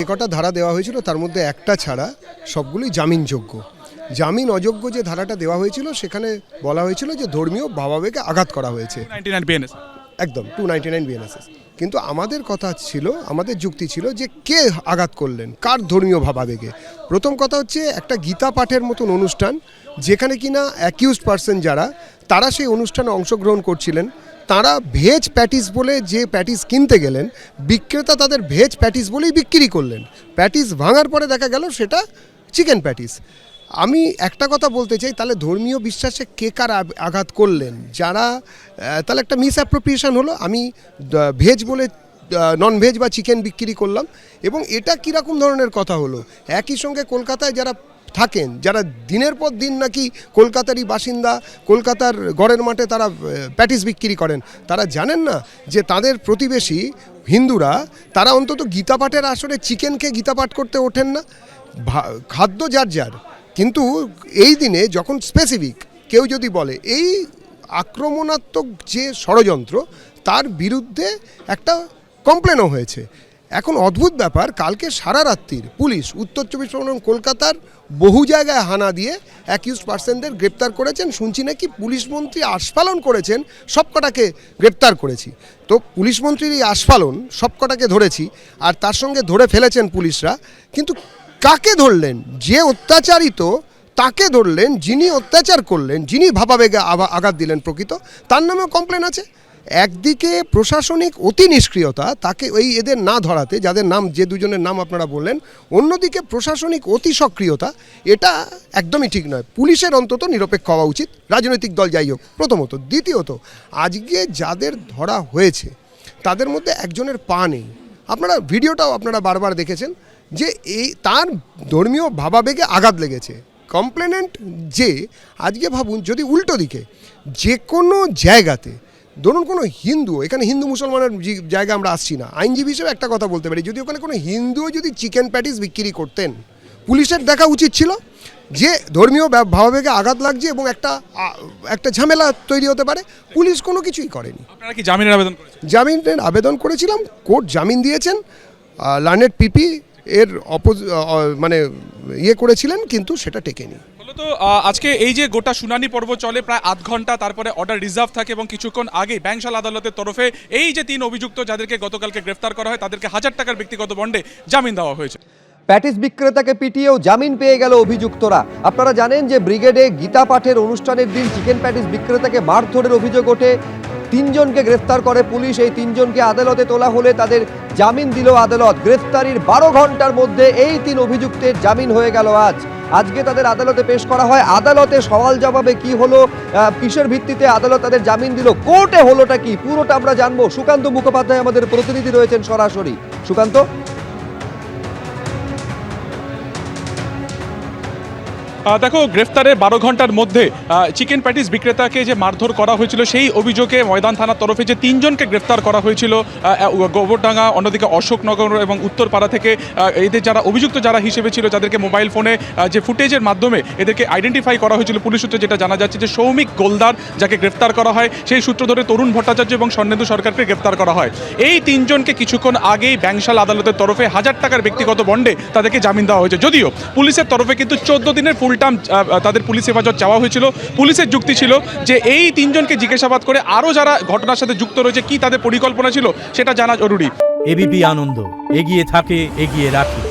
কটা ধারা দেওয়া হয়েছিল তার মধ্যে একটা ছাড়া সবগুলোই জামিনযোগ্য। জামিন অযোগ্য যে ধারাটা দেওয়া হয়েছিল সেখানে বলা হয়েছিল যে ধর্মীয় ভাবাবেগে আঘাত করা হয়েছে, একদম 299 বিএনএসএস। কিন্তু আমাদের কথা ছিল, আমাদের যুক্তি ছিল যে কে আঘাত করলেন, কার ধর্মীয় ভাবাবেগে। প্রথম কথা হচ্ছে একটা গীতা পাঠের মতন অনুষ্ঠান যেখানে কিনা অ্যাকিউজড পার্সন যারা তারা সেই অনুষ্ঠানে অংশগ্রহণ করছিলেন, তারা ভেজ প্যাটিস বলে যে প্যাটিস কিনতে গেলেন, বিক্রেতা তাদের ভেজ প্যাটিস বলেই বিক্রি করলেন। প্যাটিস ভাঙার পরে দেখা গেল সেটা চিকেন প্যাটিস। আমি একটা কথা বলতে চাই, তাহলে ধর্মীয় বিশ্বাসে কে কার আঘাত করলেন, যারা তাহলে একটা মিস অ্যাপ্রোপ্রিয়েশন হলো। আমি ভেজ বলে নন ভেজ বা চিকেন বিক্রি করলাম, এবং এটা কীরকম ধরনের কথা হলো। একই সঙ্গে কলকাতায় যারা থাকেন, যারা দিনের পর দিন নাকি কলকাতারই বাসিন্দা, কলকাতার গড়ের মাঠে তারা প্যাটিস বিক্রি করেন, তারা জানেন না যে তাদের প্রতিবেশী হিন্দুরা তারা অন্তত গীতা পাঠের আসরে চিকেনকে গীতা পাঠ করতে ওঠেন না। খাদ্য যার যার, কিন্তু এই দিনে যখন স্পেসিফিক কেউ যদি বলে এই আক্রমণাত্মক যে ষড়যন্ত্র, তার বিরুদ্ধে একটা কমপ্লেনও হয়েছে। এখন অদ্ভুত ব্যাপার, কালকে সারা রাত্রির পুলিশ উত্তর 24 পরগনা কলকাতার বহু জায়গায় হানা দিয়ে অ্যাকিউজড পার্সনদের গ্রেপ্তার করেছেন। শুনছি নাকি পুলিশ মন্ত্রী আস্ফালন করেছেন, সবকটাকে গ্রেপ্তার করেছি। তো পুলিশ মন্ত্রীর এই আস্ফালন, সবকটাকে ধরেছি, আর তার সঙ্গে ধরে ফেলেছেন পুলিশরা। কিন্তু কাকে ধরলেন? যে অত্যাচারিত তাকে ধরলেন, যিনি অত্যাচার করলেন, যিনি ভাবাবেগে আঘাত দিলেন প্রকৃত, তার নামেও কমপ্লেন আছে। একদিকে প্রশাসনিক অতি নিষ্ক্রিয়তা, তাকে এদের না ধরাতে, যাদের নাম, যে দুজনের নাম আপনারা বললেন, অন্যদিকে প্রশাসনিক অতি সক্রিয়তা, এটা একদমই ঠিক নয়। পুলিশের অন্তত নিরপেক্ষ হওয়া উচিত, রাজনৈতিক দল যাই হোক, প্রথমত। দ্বিতীয়ত, আজকে যাদের ধরা হয়েছে তাদের মধ্যে একজনের পা নেই। আপনারা ভিডিওটাও আপনারা বারবার দেখেছেন যে তার ধর্মীয় ভাবাবেগে আঘাত লেগেছে। কমপ্লেনেন্ট যে, আজকে ভাবুন যদি উল্টো দিকে যে কোনো জায়গাতে, ধরুন কোনো হিন্দু, এখানে হিন্দু মুসলমানের জায়গা আমরা আসছি না, আইনজীবী হিসেবে একটা কথা বলতে পারি, যদি ওখানে কোনো হিন্দুও যদি চিকেন প্যাটিস বিক্রি করতেন, পুলিশের দেখা উচিত ছিল যে ধর্মীয় ভাবাবেগে আঘাত লাগছে এবং একটা ঝামেলা তৈরি হতে পারে। পুলিশ কোনো কিছুই করেনি। আপনারা কি জামিনের আবেদন করেছেন? জামিনের আবেদন করেছিলাম, কোর্ট জামিন দিয়েছেন। লার্নেড পিপি এর মানে করেছিলেন, কিন্তু সেটা টেকেনি। তো আজকে এই যে গোটা শুনানি পর্ব চলে প্রায় আধ ঘন্টা, তারপরে অর্ডার রিজার্ভ থাকে এবং কিছুক্ষণ আগে ব্যাংশাল আদালতের তরফে এই যে 3 অভিযুক্ত যাদেরকে গতকালকে গ্রেফতার করা হয় তাদেরকে 1000 টাকার ব্যক্তিগত বন্ডে জামিন দেওয়া হয়েছে। প্যাটিস বিক্রেতাকে পিটিয়েও জামিন পেয়ে গেল অভিযুক্তরা। আপনারা জানেন যে ব্রিগেডে গীতা পাঠের অনুষ্ঠানের দিন চিকেন প্যাটিস বিক্রেতাকে মারধরের অভিযোগ ওঠে। 3 জনকে গ্রেফতার করে পুলিশ। এই 3 জনকে আদালতে তোলা হলে তাদের জামিন দিল আদালত। গ্রেফতারির 12 ঘন্টার মধ্যে এই 3 অভিযুক্তের জামিন হয়ে গেল আজকে তাদের আদালতে পেশ করা হয়। আদালতে সওয়াল জবাবে কি হলো, কিসের ভিত্তিতে আদালত তাদের জামিন দিল, কোর্টে হলোটা কি, পুরোটা আমরা জানবো। সুকান্ত মুখোপাধ্যায় আমাদের প্রতিনিধি রয়েছেন সরাসরি। সুকান্ত, দেখো, গ্রেফতারের 12 ঘন্টার মধ্যে চিকেন প্যাটিস বিক্রেতাকে যে মারধর করা হয়েছিল সেই অভিযোগে ময়দান থানার তরফে যে 3 জনকে গ্রেফতার করা হয়েছিল, গোবরডাঙ্গা, অন্যদিকে অশোকনগর এবং উত্তরপাড়া থেকে, এদের যারা অভিযুক্ত যারা হিসেবে ছিল, যাদেরকে মোবাইল ফোনে যে ফুটেজের মাধ্যমে এদেরকে আইডেন্টিফাই করা হয়েছিল, পুলিশ সূত্রে যেটা জানা যাচ্ছে যে সৌমিক গোলদার যাকে গ্রেফতার করা হয়, সেই সূত্র ধরে তরুণ ভট্টাচার্য এবং স্বর্ণেন্দু সরকারকে গ্রেফতার করা হয়। এই 3 জনকে কিছুক্ষণ আগেই ব্যাংশাল আদালতের তরফে 1000 টাকার ব্যক্তিগত বন্ডে তাদেরকে জামিন দেওয়া হয়েছে। যদিও পুলিশের তরফে কিন্তু 14 দিনের ফুল টার্ম তাদের পুলিশ হেফাজত চাওয়া হয়েছিল। পুলিশের যুক্তি ছিল যে এই 3 জনকে জিজ্ঞাসাবাদ করে আরও যারা ঘটনার সাথে যুক্ত রয়েছে কি তাদের পরিকল্পনা ছিল সেটা জানা জরুরি। এবিপি আনন্দ, এগিয়ে থাকে, এগিয়ে রাখে।